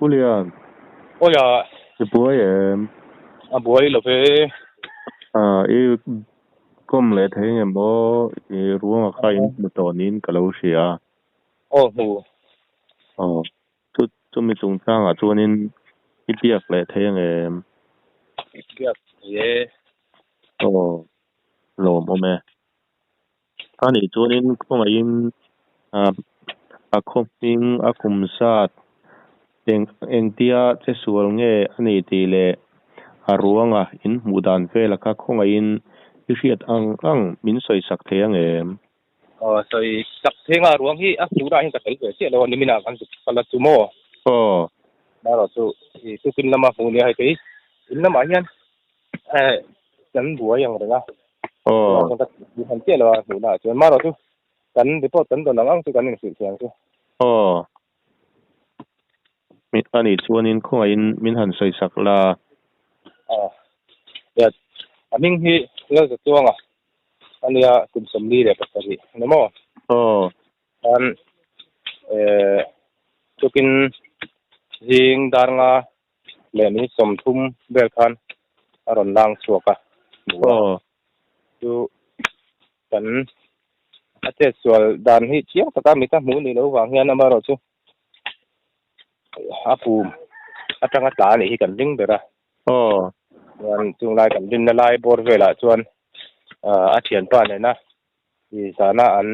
Julian, Oh ja, je boy boy lo fe e kom le the nge mo e ruang kha in mutonin kalosia oh hu oh chu mi chung chang a chuanin ipiak le the nge kia ye oh lo mo me ani chuanin khong in a khoping a kum sat eng tia che sual nge ani ti le a ruanga in mudan fe la ka khong in riat ang min soi sak the nge soi sak thenga ruang hi a tu da hin ka tel ve se lo ni mina kan kala tu mo oh na ro tu tu kin lama fu ni hai te in lama hian kan bua yang ra oh kan ni han che lo fu na chuan ma ro tu kan report kan do lang tu kan ni su siang tu oh mi ani chuanin khain min han sei sak la ya aming hi lo tu chuanga ania kum som ni le pasari nemo oh an tukin jing darnga leni somthum belkhan aron lang suaka oh tu kan ate sual dan hi chiang taka mita mu ni lo wang hian amaro chu apum atanga ta ni hi kan ding bera oh wan chung lai kan din na lai bor vela chuan a thian pa ne na i sana an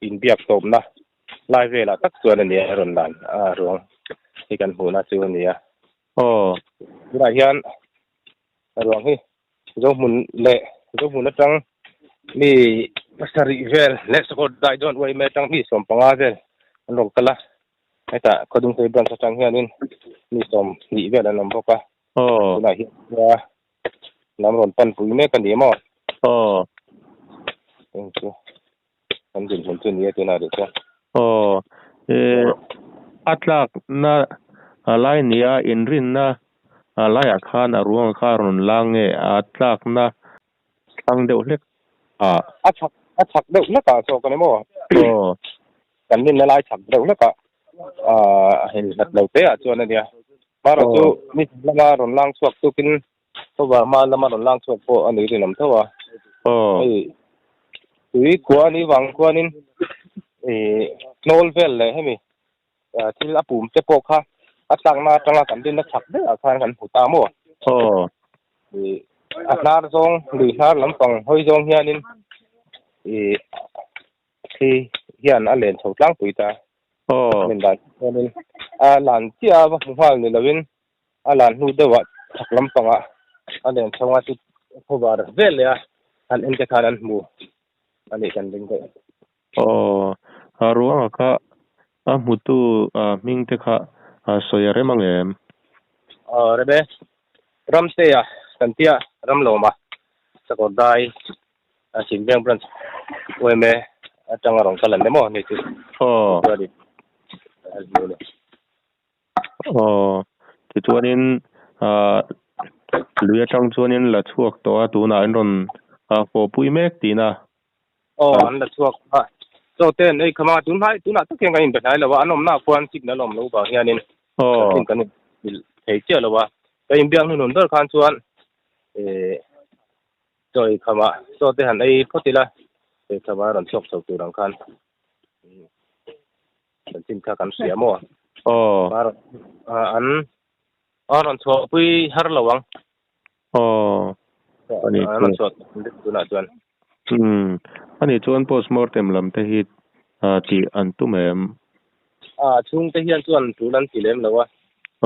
in biak top na lai vela tak chuan ani aron dan a ruang hi kan hu na chu ni a oh ra hian ruang hi zo mun le zo mun atang mi pasari vel le so dai don't way me tang mi som panga vel an rong kala eta kodung sei ban tang hianin mi som ni vel an boka oh na hi ya nam ron pan pui me kan ni mo oh thank you kan din hun chu ni tu na de cha oh atlak na alai nia inrin na alai khan aruang kharon lange atlak na thang deuh lek a chak deuh na ka so kan mo oh kan din na lai chak deuh na ka hin hat lo te a chuan ania maro chu mi lama ron lang suak tu kin to ba ma lama ron lang suak po ani ri nam thawa oh tui kwa ni wang kwa nin nol vel le hemi thil apum te po kha atlang na tanga kan din na chak de a khan kan puta mo oh atlar zong li har lampang hoi zong hianin khi hian a len thotlang puita oh min dan hianin a lan chia wa hwal ni lawin a lan hu dewa thak lampanga a len thonga tu khobar vel ya an ente khanan mu ani kan ding ko oh aruang kha a mutu ming te kha soyare mangem rebe ramte ya tantia ramloma sakodai sinbeng branch weme atanga rong kalan demo ni tu oh oh ti chuanin luya tang chuanin la chuak to a tuna an ron fo pui mek tina an la chuak so ten ei khama tuna to kenga in benai lawa anom na kwan sik na lom lo ba hianin tin kan thei che lawa ka in biang nun dor khan chuan choi khama so te han ei photila te khama ron chok chok tu rang khan tin kha kan sia mo oh an ron chok pui har lawang oh ani ron chok tuna chuan ani chuan postmortem lam te hi ti an tu mem chung te hian chuan tu lan ti lem lawa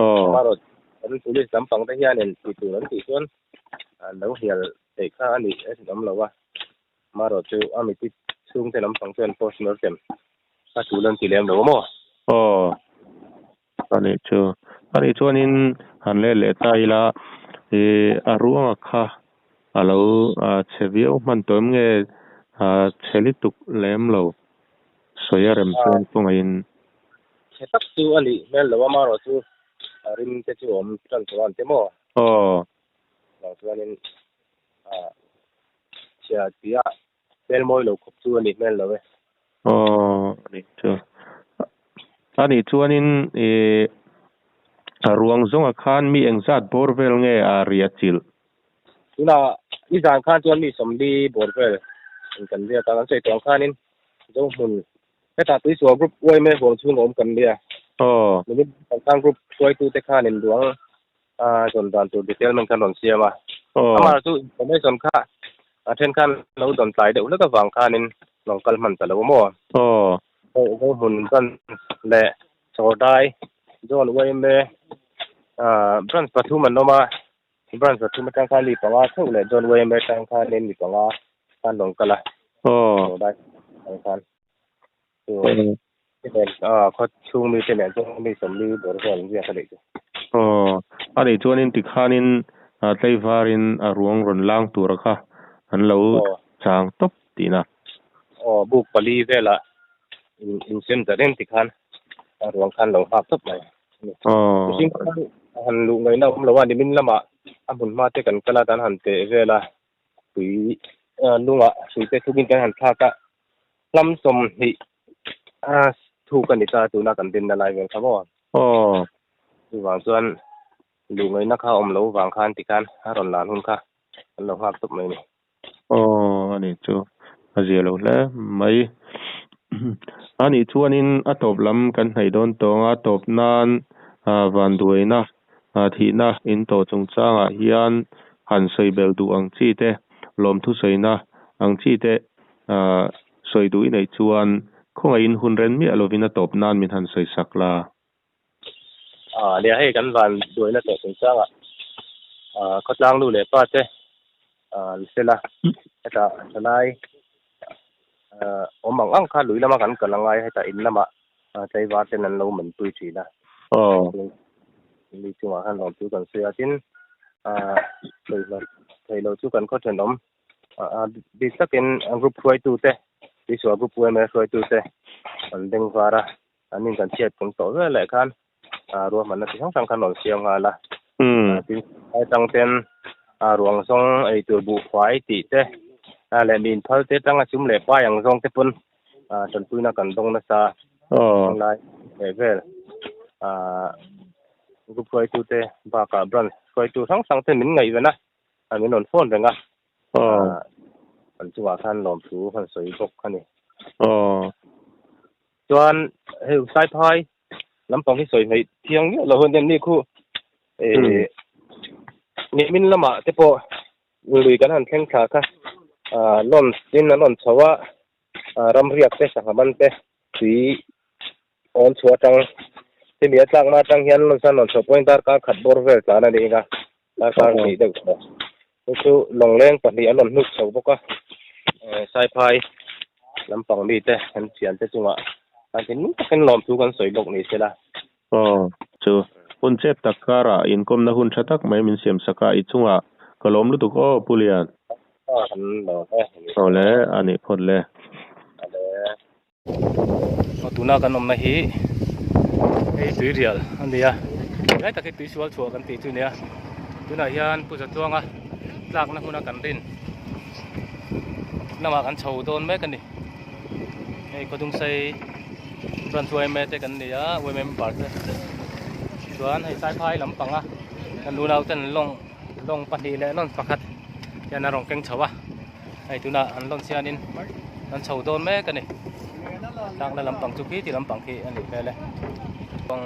oh maro an police lampang te hian en ti tu lan ti chuan lo hial te kha ani nam lawa maro chu ami ti chung te lampang chuan postmortem a tu lan ti lem lawa mo oh ani chuanin han le tai la aruang kha alo chevio man tom nge chelituk lem lo soyarem chuan pungain tak chu ani mel lawa maro chu rim te chu om tran chuan te mo oh chuanin sia tia bel moi lo khop chu ani mel lawe oh ani chuanin ruang zong akhan mi engzat borvel nge a riachil tuna izan khan chuan mi somli borvel kan ria ta sei tong khanin zo mun heta tui so group wai me bol chun om kan ria ni tang group soi tu te khanin duang jon dan tu detail man kan don siama amar tu me son kha then khan lo don tai de ula ka wang khanin long kal man ta lo mo zo mun kan le so dai jon wai me branch pathum man no ma branch pathum tang kha li panga thau le jon wai me tang kha len li panga kan long kala dai tang khanเขาชูมีเสน่ห์ตรงมีสมรีบริการเรียกอะไรอันนี้ชวนนินติขานินไต้ฟารินรวงรนล่างตัวระค่ะอันเราจางตบตีนะบุกปลีเวลาอินเซนจะเล่นติขันรวงคันเราภาพตบไหมจริงๆหันลุงไงนะผมเราว่านี่มินละมาอันบุญมาเจกันกลาดันหันเตเวลาคุยลุงอ่ะคุยเตทุกินกันหันท่ากะลำสมหิถูกกันดิตาตูนักกันดินอะไรเงี้ยครับว่าดูวางส่วนดูเงยนักข่าวอมเราวางคันติกันรอนหลานหุ่นค่ะเราภาพตบไหมนี่อันนี้จูอาเจียเราแล้วไม่อันนี้ชวนนินอัตบลำกันให้โดนตรงอัตบนานวันด้วยนะที่นะอินโตจงจ้างฮิอันหันใส่เบลดูอังจีเตลมทุใส่นะอังจีเตใส่ดูในชวนคงอินหุ่นเรนมีอโลวินาตบนานมีทันใส่สักลาเดี๋ยวให้กันวันด้วยนะตัวจงจ้างเขาจ้างดูเลยป้าเต้เสร็จละแต่สลายผมบางอังคาลุยแล้วมากันกันลังไงให้แต่อินแล้วมาใจว่าเจนันเราเหมือนตุยจีนะมีจังหวะหันหลงจูกันเสียจินเลยเราจูกันเขาเถนอมดิสักเป็นกรุ๊ปช่วยตูเต้ดิสัวกรุ๊ปช่วยมาช่วยตูเต้อันเด้งฟ้าระอันนี้กันเชียดผมต่อเรื่อยเลยกันรวมมันที่ทั้งสังกันหลงเสียงอะไรที่ไอ้ตั้งเป็นรวงทรงไอ้ตัวบุควายตีเต้และมีนเท่าเต้ตั้งชุ่มเล็บป้าอย่างทรงเต้ปุ่นจนปุ้ยนักกันตรงนั้นซะอะไรเวลกูช่วยตูเต้บากาบรันช่วยตูทั้งสังเต้มินไงวะนะมินนอนโฟนเป็นไงอันจังหวะท่านหลอมผิวท่านสวยบกท่านนี่จวนเฮ้ยสายพายลำปองที่สวยไปเที่ยงเนี่ยเราคนเดียวนี่คู่นี่มินละมาเตปอลุยกันหันแข่งขาค่ะล่นดินล่นชาวะรำเรียกเตะสังบันเตะสีอ่อนชัวจังที่มีจังมาจังเฮียนล่นสันล่นชาวพอยน์ตาร์กาขัดบอร์เวลตานั่นเองค่ะตาร์กาสีเด็กนี่คือลงแรงปฏิอารมณ์นุกชาวบกสายพายลำปองดีเตะเห็นเสียนเตะจังหวะการที่นู้นเป็นหลอมผิวกันสวยบกนี่ใช่ละจูหุ่นเจ็บตะการะอินคมนะหุ่นชัตักไม่มีเสียมสกาอิจุงะกลมลุตุก็ปุเลียนเอาแล้วอันนี้พอดเลยตุนากันนมนะฮีไอ้ตุยเรียลอันนี้อ่ะไอ้ตะกี้ตุยสวลชัวกันตีตุเนี่ยตุนาฮิอันผู้จัดตัวงะลากนะหุ่นกันดินน้ำมากันเฉาโดนแม่กันดิไอ้ก็ต้องใส่รันช่วยแม่เตกันดิอ่ะวยแม่ปาร์ตส่วนให้สายพายลำปังอ่ะกันดูเราจะลงปันดีและล่นปักขัดยันนารองเก่งเฉาอ่ะไอ้ตุนาอันล่นเสียนินอันเฉาโดนแม่กันดิทางลำปังจุกี้ที่ลำปังที่อันนี้ไปเลยปัง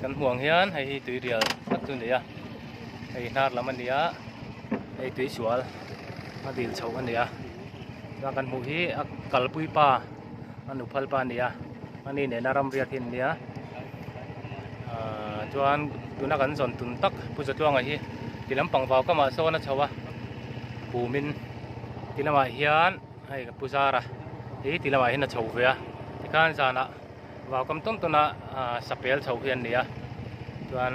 กันห่วงเฮียนให้ตุยเดียวสักตัวเดียวไอ้นาร์ละมันเดียวไอ้ตุยสวลมาดีเฉาอันเดียวแล้วกันหมู่ที่กัลปุยป้าอันอุพัลป้าเดียวอันนี้เนี่ยนารำเรียกเห็นเดียวจวนตุนักกันสอนตุนตักผู้จัดจ้างไอ้ที่ลำปังเฝ้าก็มาโซนนะเฉาวะปูมินที่ละมาเฮียนให้กับผู้ซาระที่ละมาเห็นนะเฉาเฟียที่ข้างจานะว่ากำต้นตัวน่ะสเปลเฉาเฮียนเนี่ยจวน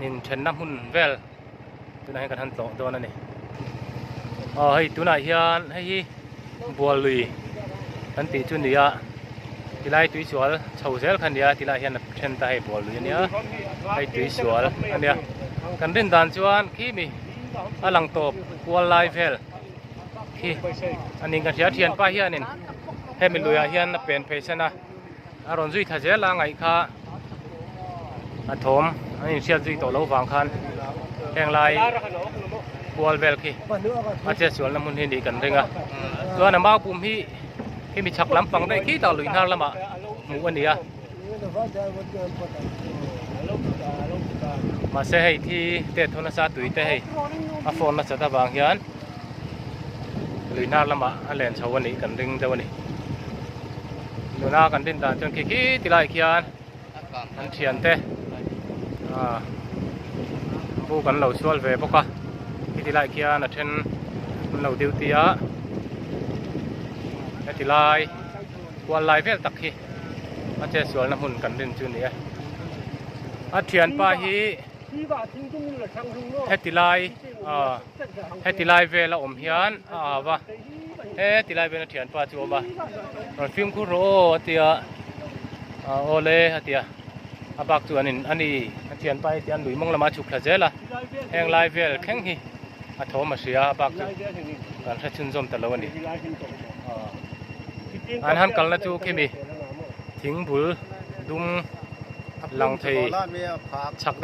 นินเชนน้ำหุ่นเวลตัวนั้นให้กันทันตัวนั่นนี่ให้ตัวน่ะเฮียนให้บัวลุยทันตีจุนเดียที่ไล่ตุยสวลเฉาเซลคันเดียที่ไล่เฮียนเชนตาให้บัวลุยเนี่ยให้ตุยสวลอันเดียกันเดินด่านจวนขี้มีอลังโตบัวลายเฟลขี้อันนี้กันเสียเทียนป้าเฮียนินให้มันลุยเฮียนเป็นเพชรนะอารมณ์จุยทัศน์ละไงค่ะ อัฐมอันนี้เชียร์จีโตเล่าฟังคันแห่งลายบัวเวลคีอาจจะสวนละมุนหินดีกันเรื่องอ่ะตัวน้ำบ้าปุ่มที่มีชักล้ำฟังได้ขี้ตาลุยน่าละมะหมูอันนี้อ่ะมาเสียให้ที่เตะโทรศัพท์ตุยเตะให้อาโฟนมาจัดบางยันลุยน่าละมะอันเล่นชาววันนี้กันเรื่องเจ้าวันนี้ดูหน้ากันดินตาจนขี้ติลายขี้อันอันเทียนเตะผู้กันเราช่วยเวปกะที่ติลายขี้อันอันเทนมันเราดิวตีอะติลายวันลายเวลตักขี้อาจจะสวนน้ำหุ่นกันดินจุนนี้อาเทียนป้าฮีเฮติลายเฮติลายเวลอมเฮียนวะเฮติลายเวลเทียนป้าจูบะฟิล์มคูโรเตียโอเล่เตียอาบักตัวนี้อันนี้เทียนป้าเทียนหลุยมงละมาฉุกขจละแห่งลายเวลแข็งฮีอาโทมาเสียอาบักตัวการใช้ชุนจมแต่ละวันนี้อันหันกันละจูเคมีทิ้งบุลดุมหลังเทชัก